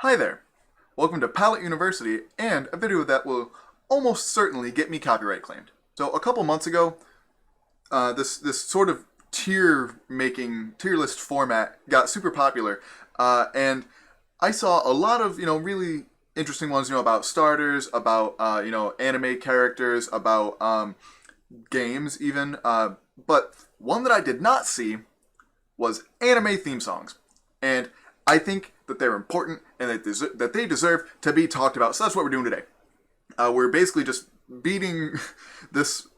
Hi there. Welcome to Pallet University and a video that will almost certainly get me copyright claimed. So a couple months ago, this sort of tier list format got super popular, and I saw a lot of really interesting ones about starters, about anime characters, about games even, but one that I did not see was anime theme songs, and I think that they're important and that they deserve to be talked about. So that's what we're doing today. We're basically just beating this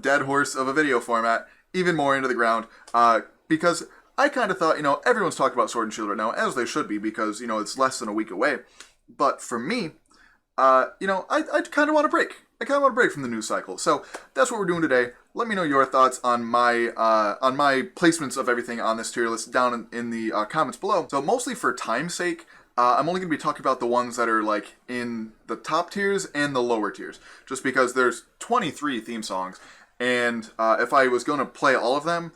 dead horse of a video format even more into the ground, because I kind of thought, everyone's talking about Sword and Shield right now, as they should be, because, it's less than a week away. But for me, I kind of want a break. I kind of want a break from the news cycle. So that's what we're doing today. Let me know your thoughts on my placements of everything on this tier list down in the comments below. So mostly for time's sake, I'm only going to be talking about the ones that are like in the top tiers and the lower tiers, just because there's 23 theme songs, and if I was going to play all of them,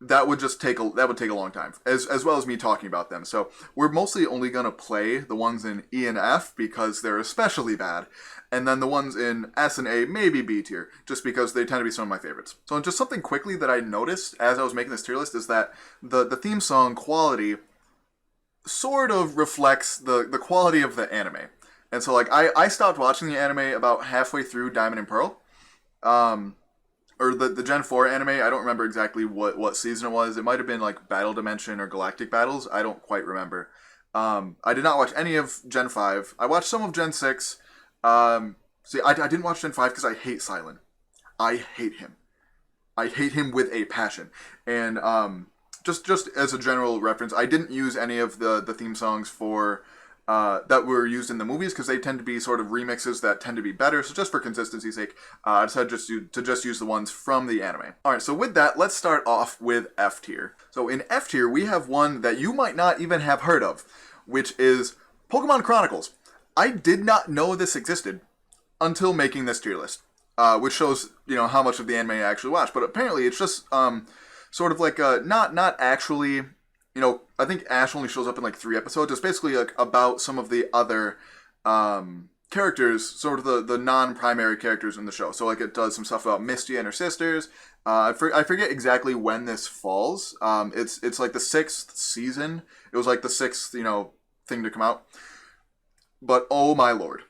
that would take a long time, as well as me talking about them. So we're mostly only going to play the ones in E and F because they're especially bad, and then the ones in S and A, maybe B tier, just because they tend to be some of my favorites. So just something quickly that I noticed as I was making this tier list is that the theme song quality sort of reflects the quality of the anime. And so I stopped watching the anime about halfway through Diamond and Pearl. Or the Gen 4 anime, I don't remember exactly what season it was. It might have been like Battle Dimension or Galactic Battles. I don't quite remember. I did not watch any of Gen 5. I watched some of Gen 6. See, I didn't watch Gen 5 because I hate Silent. I hate him. I hate him with a passion. And just as a general reference, I didn't use any of the theme songs for that were used in the movies because they tend to be sort of remixes that tend to be better. So just for consistency's sake, I decided to just use the ones from the anime. All right, so with that, let's start off with F tier. So in F tier, we have one that you might not even have heard of, which is Pokemon Chronicles. I did not know this existed until making this tier list, which shows how much of the anime I actually watched. But apparently, it's just sort of like not actually. I think Ash only shows up in like 3 episodes. It's basically like about some of the other characters, sort of the non-primary characters in the show. So like it does some stuff about Misty and her sisters. I forget exactly when this falls. It's like the 6th season. It was like the 6th thing to come out. But oh my lord,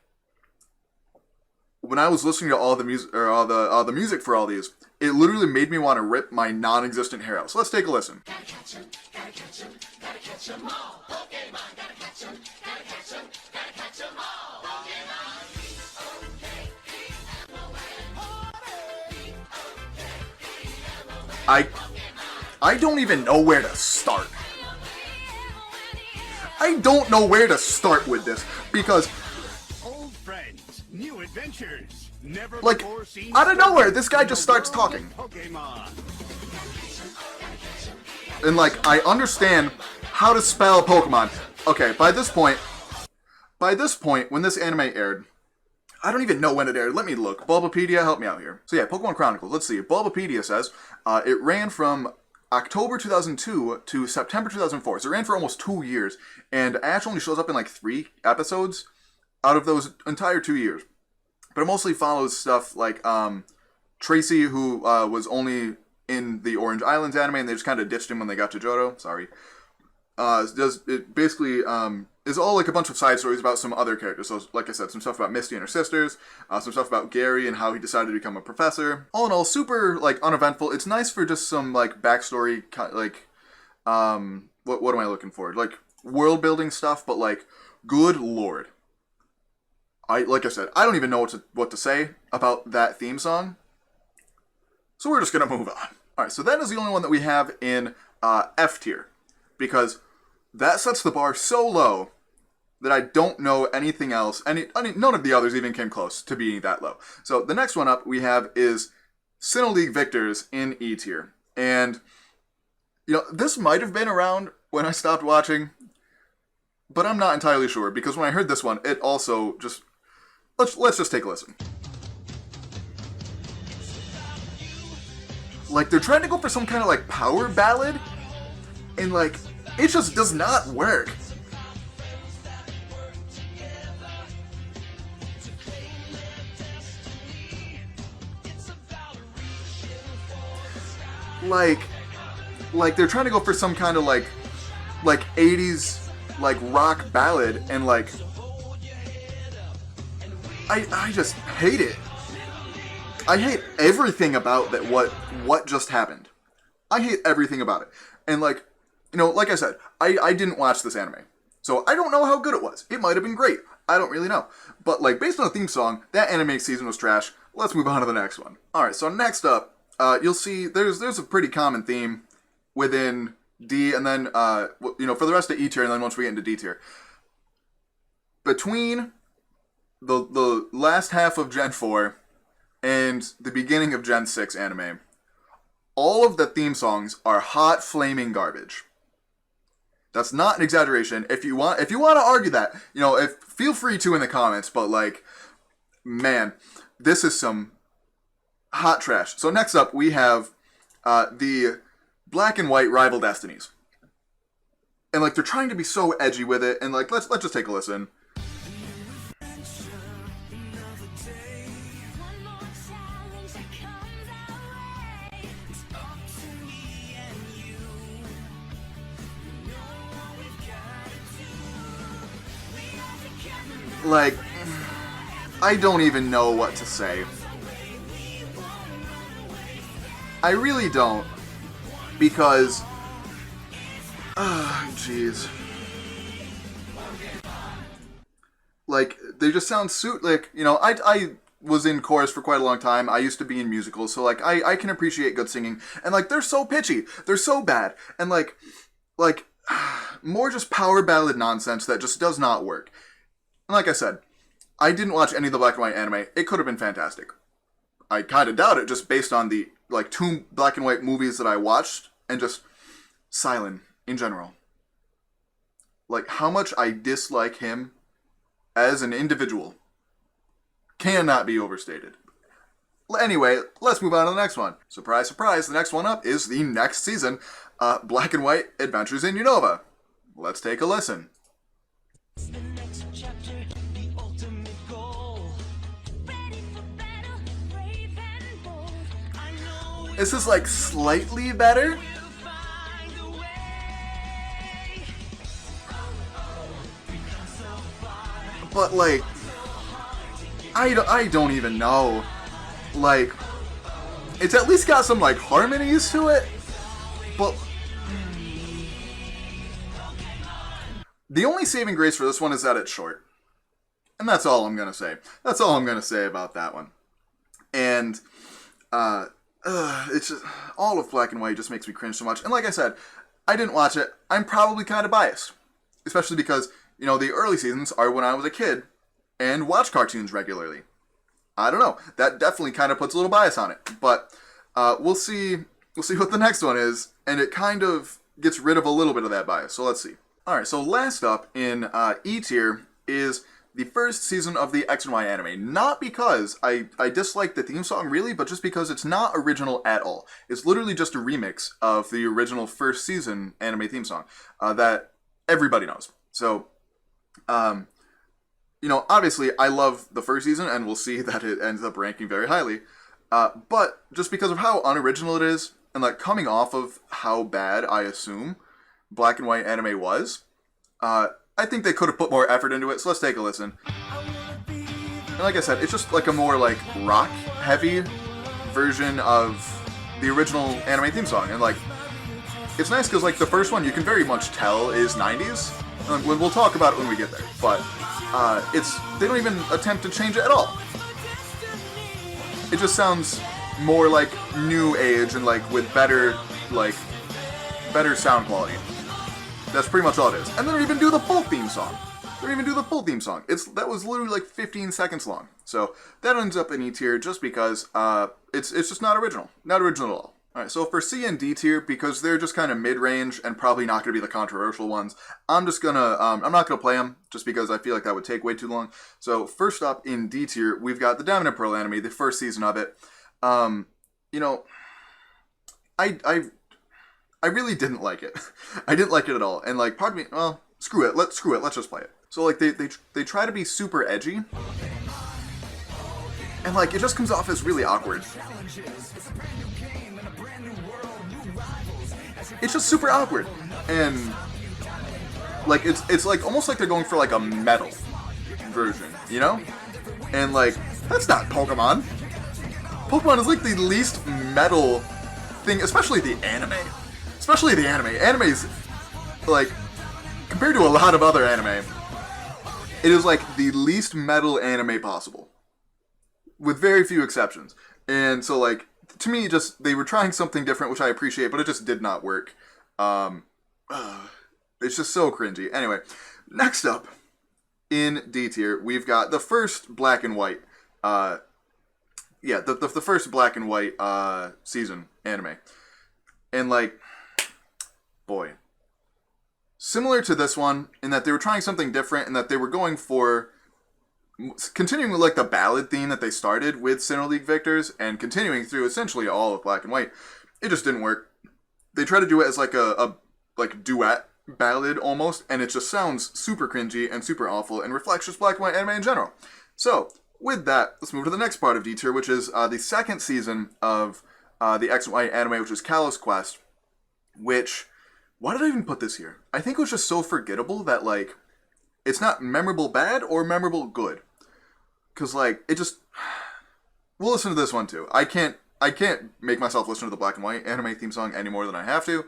when I was listening to all the music or all the music for all these, it literally made me want to rip my non-existent hair out. So let's take a listen. Gotta catch 'em, gotta catch 'em, gotta catch 'em all. Pokémon, gotta catch 'em, gotta catch 'em, gotta catch 'em all. Pokémon. I don't even know where to start. I don't know where to start with this because Old friends, new adventures. Never like before seen out of nowhere this guy just starts talking. Pokemon. And like I understand how to spell Pokemon. Okay, by this point when this anime aired, I don't even know when it aired. Let me look. Bulbapedia, help me out here. So yeah, Pokemon Chronicles. Let's see. Bulbapedia says it ran from October 2002 to September 2004. So it ran for almost 2 years. And Ash only shows up in like 3 episodes out of those entire 2 years. But it mostly follows stuff like Tracy, who was only in the Orange Islands anime, and they just kind of ditched him when they got to Johto. Sorry. It basically is all like a bunch of side stories about some other characters. So, like I said, some stuff about Misty and her sisters, some stuff about Gary and how he decided to become a professor. All in all, super like uneventful. It's nice for just some like backstory, like what am I looking for? Like world building stuff, but like good lord. Like I said, I don't even know what to say about that theme song. So we're just gonna move on. All right, so that is the only one that we have in F tier, because that sets the bar so low that I don't know anything else. None of the others even came close to being that low. So the next one up we have is Sinnoh League Victors in E tier, and this might have been around when I stopped watching, but I'm not entirely sure because when I heard this one, it also just let's just take a listen. Like they're trying to go for some kind of like power ballad, and like it just does not work. like they're trying to go for some kind of like 80s like rock ballad, and like I just hate it. I hate everything about that. What just happened? I hate everything about it. And like, you know, like I said, I didn't watch this anime, so I don't know how good it was. It might have been great. I don't really know. But like, based on the theme song, that anime season was trash. Let's move on to the next one. All right, so next up, you'll see there's a pretty common theme within D, and then you know, for the rest of E tier, and then once we get into D tier, between the last half of Gen 4 and the beginning of Gen 6 anime, all of the theme songs are hot flaming garbage. That's not an exaggeration. If you want to argue that, you know, feel free to in the comments, but like, man, this is some hot trash. So next up we have the Black and White Rival Destinies. And like, they're trying to be so edgy with it, and like, let's just take a listen. Like, I don't even know what to say. I really don't. Because, jeez. Like, they just sound like, you know, I was in chorus for quite a long time. I used to be in musicals, so like, I can appreciate good singing. And like, they're so pitchy. They're so bad. And like, more just power ballad nonsense that just does not work. And like I said, I didn't watch any of the black and white anime. It could have been fantastic. I kind of doubt it, just based on the like 2 black and white movies that I watched, and just Silent in general. Like, how much I dislike him as an individual cannot be overstated. Anyway, let's move on to the next one. Surprise, surprise, the next one up is the next season, Black and White Adventures in Unova. Let's take a listen. This is like slightly better. But like, I don't even know. Like, it's at least got some like harmonies to it. But the only saving grace for this one is that it's short. And that's all I'm gonna say. That's all I'm gonna say about that one. And it's just, all of Black and White just makes me cringe so much. And like I said, I didn't watch it. I'm probably kind of biased. Especially because, you know, the early seasons are when I was a kid and watched cartoons regularly. I don't know. That definitely kind of puts a little bias on it. But we'll see what the next one is. And it kind of gets rid of a little bit of that bias. So let's see. Alright, so last up in E tier is the first season of the X and Y anime. Not because I dislike the theme song really, but just because it's not original at all. It's literally just a remix of the original first season anime theme song that everybody knows. So, you know, obviously I love the first season, and we'll see that it ends up ranking very highly. But just because of how unoriginal it is, and like coming off of how bad I assume Black and White anime was, I think they could have put more effort into it, so let's take a listen. And like I said, it's just like a more like rock-heavy version of the original anime theme song. And like, it's nice because like the first one you can very much tell is 90s. And we'll talk about it when we get there. But they don't even attempt to change it at all. It just sounds more like new age and like with better sound quality. That's pretty much all it is. And they don't even do the full theme song. That was literally like 15 seconds long. So that ends up in E tier just because it's just not original. Not original at all. Alright, so for C and D tier, because they're just kind of mid-range and probably not going to be the controversial ones, I'm not going to play them just because I feel like that would take way too long. So first up in D tier, we've got the Diamond and Pearl anime, the first season of it. You know, I really didn't like it. I didn't like it at all. And like, pardon me, well, screw it. Let's just play it. So like, they try to be super edgy. And like, it just comes off as really awkward. it's just super awkward. And like it's like almost like they're going for like a metal version, you know? And like that's not Pokemon. Pokemon is like the least metal thing, especially the anime. Especially the anime. Anime's like compared to a lot of other anime, it is like the least metal anime possible, with very few exceptions. And so like to me, just they were trying something different, which I appreciate, but it just did not work. It's just so cringy. Anyway, next up in D tier, we've got the first black and white. The first black and white season anime, and like, boy, similar to this one in that they were trying something different, and that they were going for continuing with like the ballad theme that they started with Sinnoh League Victors, and continuing through essentially all of black and white. It just didn't work. They tried to do it as like a like duet ballad almost, and it just sounds super cringy and super awful and reflects just black and white anime in general. So with that, let's move to the next part of D tier, which is the second season of the X and Y anime, which is Kalos Quest. Which, why did I even put this here? I think it was just so forgettable that like it's not memorable bad or memorable good, because like it just. We'll listen to this one too. I can't make myself listen to the black and white anime theme song any more than I have to.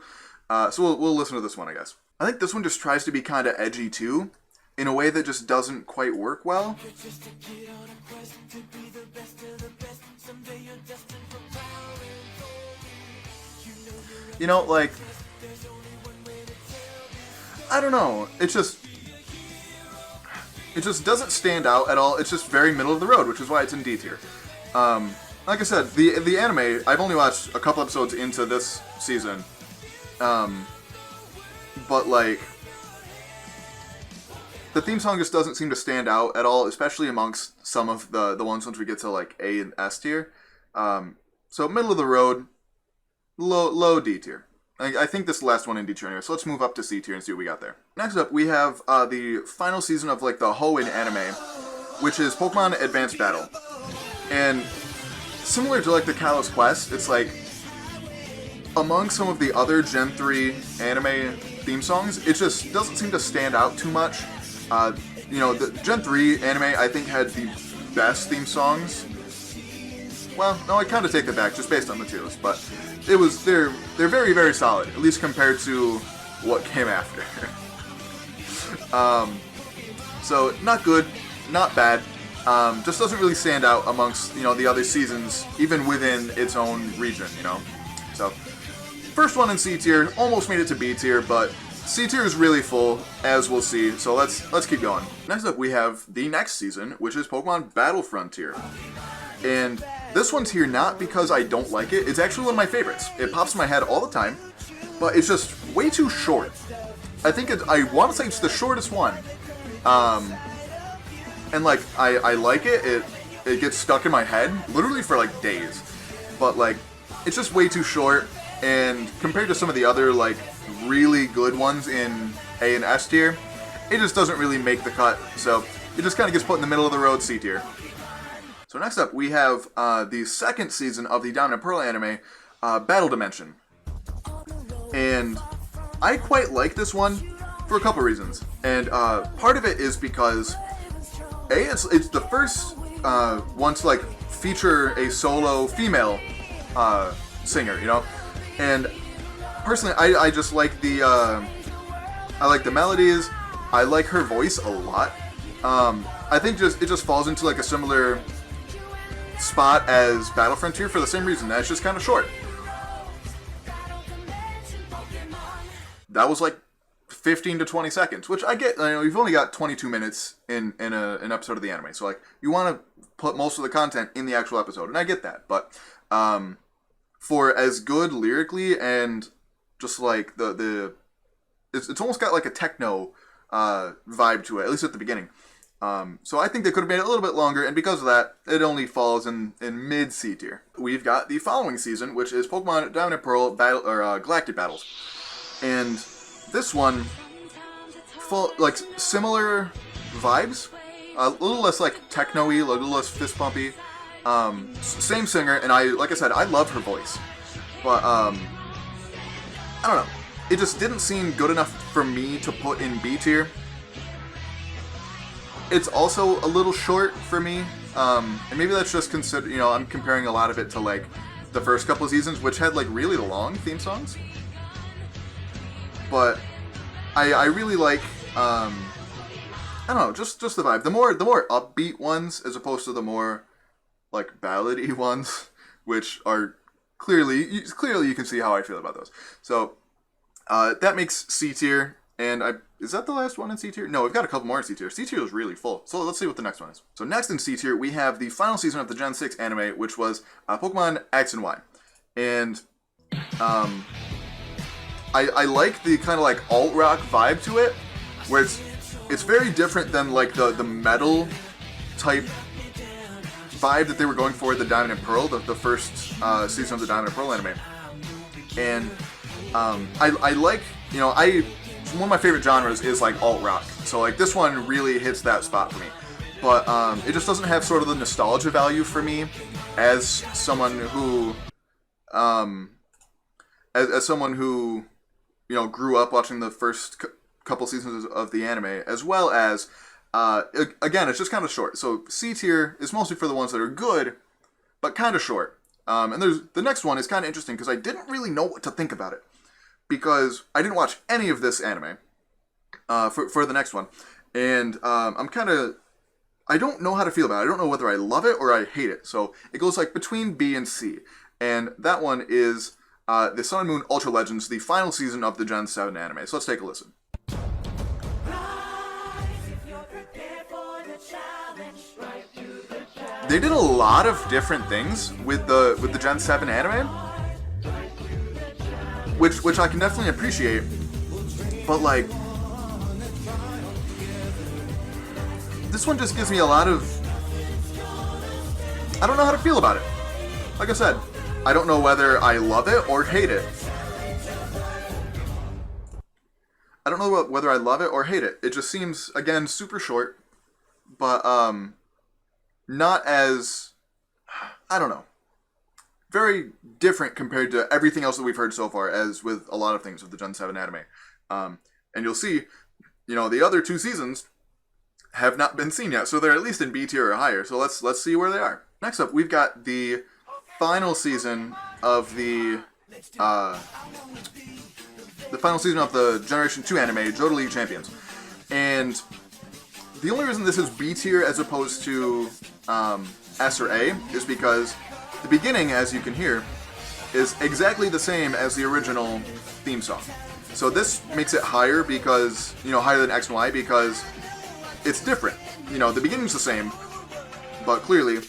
So we'll listen to this one, I guess. I think this one just tries to be kind of edgy too, in a way that just doesn't quite work well. You know, like, I don't know. It just doesn't stand out at all. It's just very middle of the road, which is why it's in D tier. Like I said, the anime, I've only watched a couple episodes into this season. But like, the theme song just doesn't seem to stand out at all, especially amongst some of the ones once we get to like A and S tier. So middle of the road, low D tier. I think this last one in D tier anyway, so let's move up to C tier and see what we got there. Next up, we have the final season of like the Hoenn anime, which is Pokemon Advanced Battle. And similar to like the Kalos Quest, it's like among some of the other Gen 3 anime theme songs, it just doesn't seem to stand out too much. You know, the Gen 3 anime I think had the best theme songs. Well, no, I kind of take that back, just based on the tier list, but they're very, very solid, at least compared to what came after. So not good, not bad. Just doesn't really stand out amongst, you know, the other seasons, even within its own region, you know. So first one in C tier, almost made it to B tier, but C tier is really full, as we'll see. So let's keep going. Next up, we have the next season, which is Pokemon Battle Frontier. And this one's here not because I don't like it. It's actually one of my favorites. It pops in my head all the time, but it's just way too short. I think I want to say it's the shortest one. And like I like it. It gets stuck in my head literally for like days. But like it's just way too short, and compared to some of the other like really good ones in A and S tier, it just doesn't really make the cut. So it just kind of gets put in the middle of the road, C tier. So next up, we have the second season of the Diamond and Pearl anime, Battle Dimension. And I quite like this one for a couple reasons. And part of it is because, A, it's the first one to like feature a solo female singer, you know? And personally, I just like I like the melodies. I like her voice a lot. I think it just falls into like a similar spot as Battle Frontier for the same reason. That's just kind of short. That was like 15 to 20 seconds, which I get. You know, you've only got 22 minutes in an episode of the anime, so like you want to put most of the content in the actual episode, and I get that. But for as good lyrically and just like it's almost got like a techno vibe to it, at least at the beginning. So I think they could have made it a little bit longer, and because of that, it only falls in mid C tier. We've got the following season, which is Pokemon Diamond and Pearl Galactic Battles, and this one, like similar vibes, a little less like techno-y, a little less fist pumpy. Same singer, and like I said, I love her voice, but I don't know. It just didn't seem good enough for me to put in B tier. It's also a little short for me, and maybe that's just I'm comparing a lot of it to like the first couple of seasons, which had like really long theme songs. But I really like, I don't know, just the vibe. The more upbeat ones as opposed to the more like ballady ones, which are clearly you can see how I feel about those. So that makes C tier. And is that the last one in C tier? No, we've got a couple more in C tier. C tier is really full. So let's see what the next one is. So next in C tier, we have the final season of the Gen 6 anime, which was Pokemon X and Y. And I like the kind of like alt-rock vibe to it, where it's very different than like the metal type vibe that they were going for with the Diamond and Pearl, the first season of the Diamond and Pearl anime. And I like, one of my favorite genres is like alt-rock. So like this one really hits that spot for me. But it just doesn't have sort of the nostalgia value for me as someone who as someone who grew up watching the first couple seasons of the anime, as well as again, it's just kind of short. So C tier is mostly for the ones that are good, but kind of short. And the next one is kind of interesting because I didn't really know what to think about it, because I didn't watch any of this anime for the next one, and I don't know how to feel about it. I don't know whether I love it or I hate it. So it goes like between B and C, and that one is the Sun and Moon Ultra Legends, the final season of the Gen 7 anime. So let's take a listen. They did a lot of different things with the Gen 7 anime, which I can definitely appreciate, but like this one just gives me a lot of, I don't know how to feel about it. Like I said, I don't know whether I love it or hate it. I don't know whether I love it or hate it. It just seems, again, super short, but not as, I don't know, very different compared to everything else that we've heard so far, as with a lot of things with the Gen 7 anime. And you'll see, the other two seasons have not been seen yet, so they're at least in B tier or higher. So let's see where they are. Next up, we've got the final season of the final season of the Generation 2 anime, Johto League Champions. And the only reason this is B tier as opposed to S or A is because the beginning, as you can hear, is exactly the same as the original theme song. So this makes it higher because, higher than X and Y, because it's different. The beginning's the same, but clearly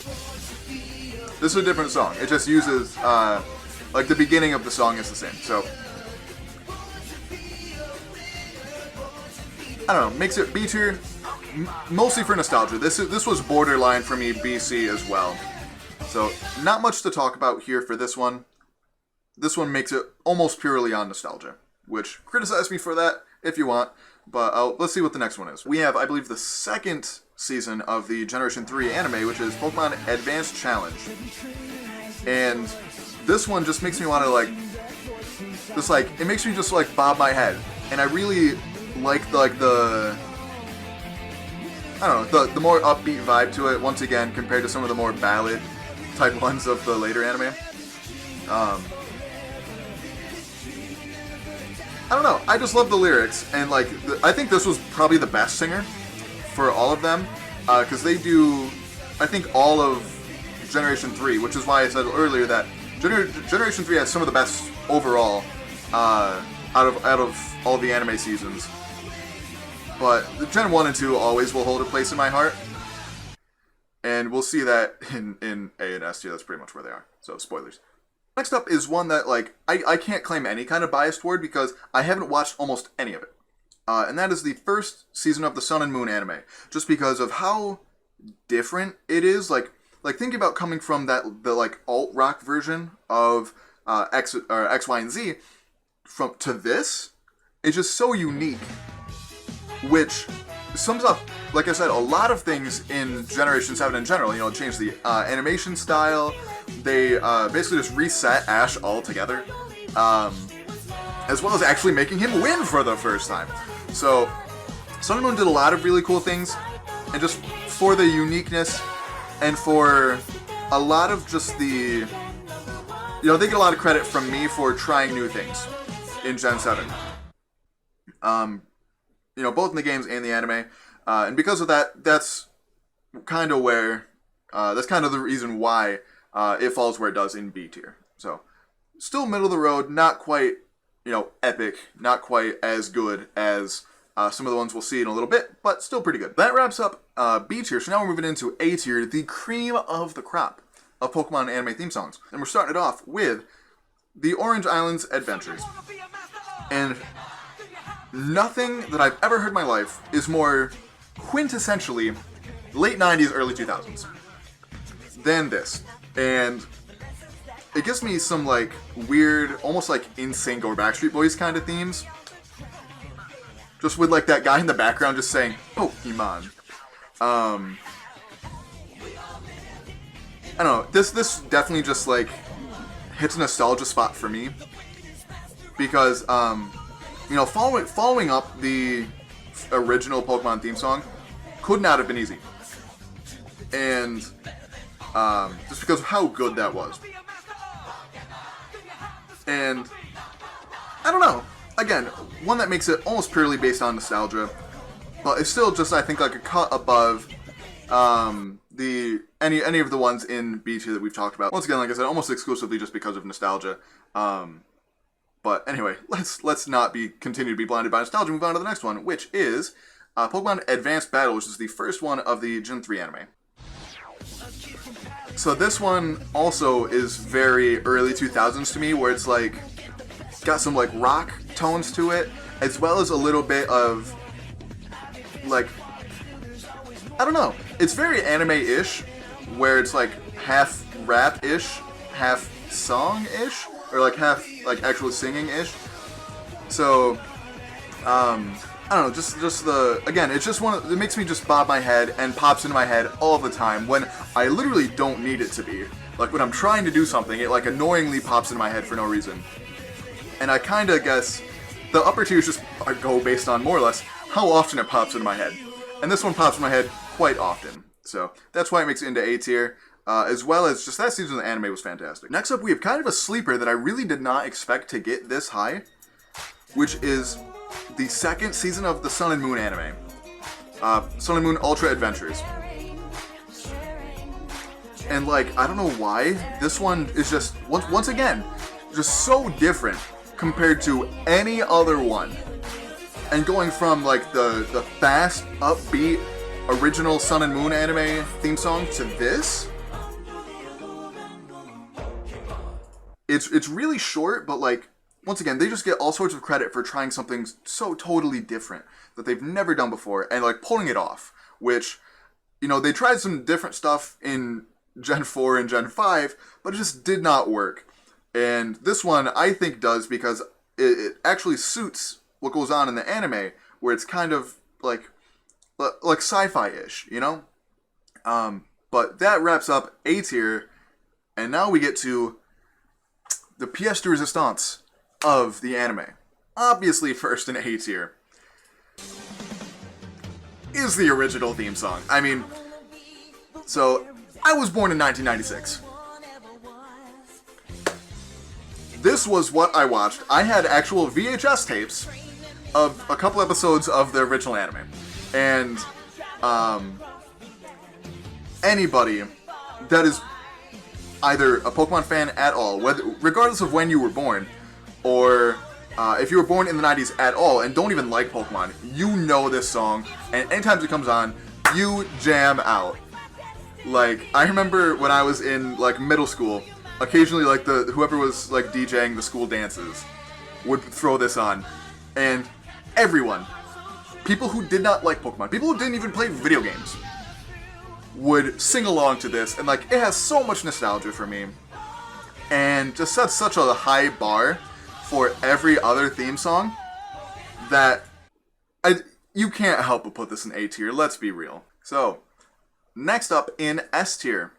this is a different song. It just uses, like the beginning of the song is the same. So, I don't know, makes it B tier, mostly for nostalgia. This was borderline for me BC as well. So, not much to talk about here for this one. This one makes it almost purely on nostalgia, which, criticize me for that if you want, but let's see what the next one is. We have, I believe, the second season of the Generation 3 anime, which is Pokemon Advanced Challenge. And this one just makes me want to, it makes me just, bob my head. And I really like, the more upbeat vibe to it, once again, compared to some of the more ballad type ones of the later anime. I don't know, I just love the lyrics, and I think this was probably the best singer for all of them, because they do, I think, all of Generation 3, which is why I said earlier that Generation 3 has some of the best overall out of all the anime seasons. But the Gen 1 and 2 always will hold a place in my heart, and we'll see that in A and S tier. That's pretty much where they are, so spoilers. Next up is one that, I can't claim any kind of bias toward because I haven't watched almost any of it. And that is the first season of the Sun and Moon anime. Just because of how different it is. Like think about coming from the alt-rock version of X, Y, and Z to this. It's just so unique. Which sums up, like I said, a lot of things in Generation 7 in general. It changed the animation style. They basically just reset Ash altogether. as well as actually making him win for the first time. So, Sun and Moon did a lot of really cool things, and just for the uniqueness, and for a lot of just the, they get a lot of credit from me for trying new things in Gen 7. Both in the games and the anime, and because of that, that's kind of the reason why it falls where it does in B tier. So, still middle of the road, not quite, epic, not quite as good as some of the ones we'll see in a little bit, but still pretty good. That wraps up B tier, so now we're moving into A tier, the cream of the crop of Pokemon anime theme songs. And we're starting it off with the Orange Islands Adventures. And nothing that I've ever heard in my life is more quintessentially late 90s, early 2000s than this. And it gives me some like weird, almost like NSYNC or Backstreet Boys kind of themes. Just with like that guy in the background just saying Pokemon. I don't know. This definitely just like hits a nostalgia spot for me because following up the original Pokemon theme song could not have been easy, and just because of how good that was. And I don't know. Again, one that makes it almost purely based on nostalgia, but it's still just, I think, like a cut above any of the ones in B tier that we've talked about. Once again, like I said, almost exclusively just because of nostalgia. But anyway, let's not continue to be blinded by nostalgia. Move on to the next one, which is Pokemon Advanced Battle, which is the first one of the Gen 3 anime. So this one also is very early 2000s to me, where it's like got some like rock tones to it, as well as a little bit of like, I don't know, it's very anime-ish, where it's like half rap-ish, half song-ish, or like half like actual singing-ish. So I don't know, just again, it's just it makes me just bob my head and pops into my head all the time when I literally don't need it to be. Like when I'm trying to do something, it like annoyingly pops into my head for no reason. And I kind of guess the upper tiers just go based on more or less how often it pops into my head. And this one pops in my head quite often. So that's why it makes it into A tier, as well as just that season of the anime was fantastic. Next up, we have kind of a sleeper that I really did not expect to get this high, which is the second season of the Sun and Moon anime. Sun and Moon Ultra Adventures. And like, I don't know why, this one is just, once again, just so different compared to any other one. And going from like the fast, upbeat, original Sun and Moon anime theme song to this, it's really short, but like, once again, they just get all sorts of credit for trying something so totally different that they've never done before and like pulling it off, which, they tried some different stuff in Gen 4 and Gen 5, but it just did not work. And this one, I think, does because it actually suits what goes on in the anime, where it's kind of like sci-fi-ish, But that wraps up A tier, and now we get to the pièce de résistance of the anime. Obviously, first in A tier is the original theme song. I mean, so I was born in 1996. This was what I watched. I had actual VHS tapes of a couple episodes of the original anime. And anybody that is either a Pokemon fan at all, regardless of when you were born, or if you were born in the 90s at all and don't even like Pokemon, you know this song, and anytime it comes on, you jam out. Like, I remember when I was in, like, middle school, occasionally, like, whoever was, like, DJing the school dances would throw this on, and everyone, people who did not like Pokemon, people who didn't even play video games, would sing along to this, and, like, it has so much nostalgia for me, and just sets such a high bar for every other theme song that you can't help but put this in A tier, let's be real. So, next up in S tier,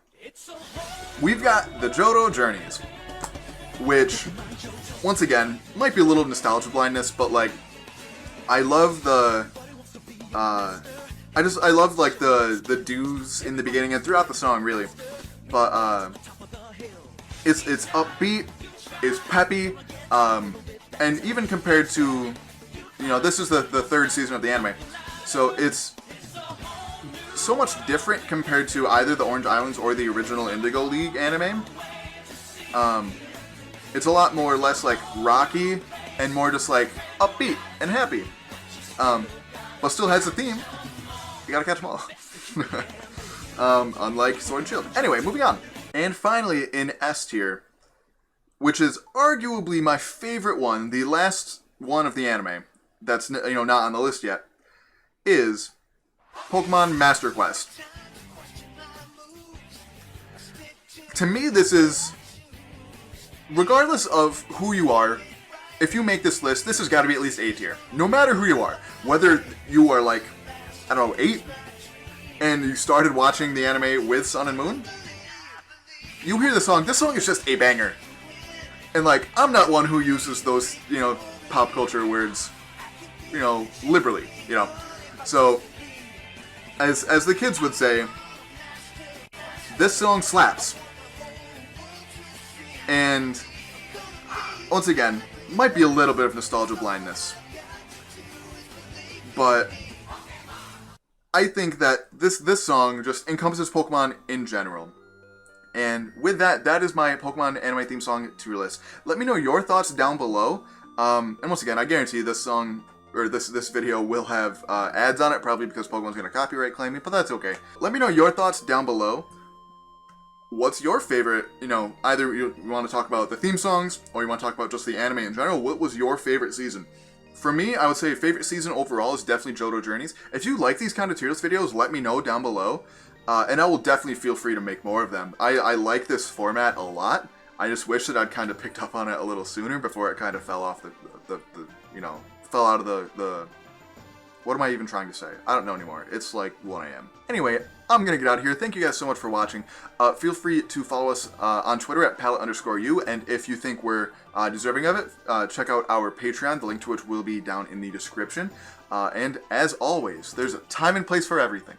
we've got the Johto Journeys. which, once again, might be a little nostalgia blindness, but like, I love the, I love like the do's in the beginning and throughout the song, really. But it's upbeat, it's peppy, and even compared to, you know, this is the third season of the anime, so it's so much different compared to either the Orange Islands or the original Indigo League anime. It's a lot more or less like rocky and more just like upbeat and happy, but still has a theme. You gotta catch them all. Unlike Sword and Shield. Anyway, moving on. And finally, in S tier, which is arguably my favorite one, the last one of the anime that's, you know, not on the list yet, is Pokemon Master Quest. To me, this is, regardless of who you are, if you make this list, this has got to be at least A tier. No matter who you are. Whether you are like, I don't know, 8, and you started watching the anime with Sun and Moon, you hear the song, this song is just a banger. And like, I'm not one who uses those, you know, pop culture words, you know, liberally, you know. So, as the kids would say, this song slaps. And, once again, might be a little bit of nostalgia blindness. But I think that this song just encompasses Pokemon in general. And with that, that is my Pokemon anime theme song tier list. Let me know your thoughts down below. And once again, I guarantee this song, or this video will have ads on it, probably because Pokemon's going to copyright claim me, but that's okay. Let me know your thoughts down below. What's your favorite, you know, either you want to talk about the theme songs, or you want to talk about just the anime in general. What was your favorite season? For me, I would say favorite season overall is definitely Johto Journeys. If you like these kind of tier list videos, let me know down below. And I will definitely feel free to make more of them. I like this format a lot. I just wish that I'd kind of picked up on it a little sooner before it kind of fell off the you know, fell out of the what am I even trying to say? I don't know anymore. It's like 1 a.m. Anyway, I'm going to get out of here. Thank you guys so much for watching. Feel free to follow us on Twitter at Pallet_U, and if you think we're deserving of it, check out our Patreon, the link to which will be down in the description. And as always, there's a time and place for everything.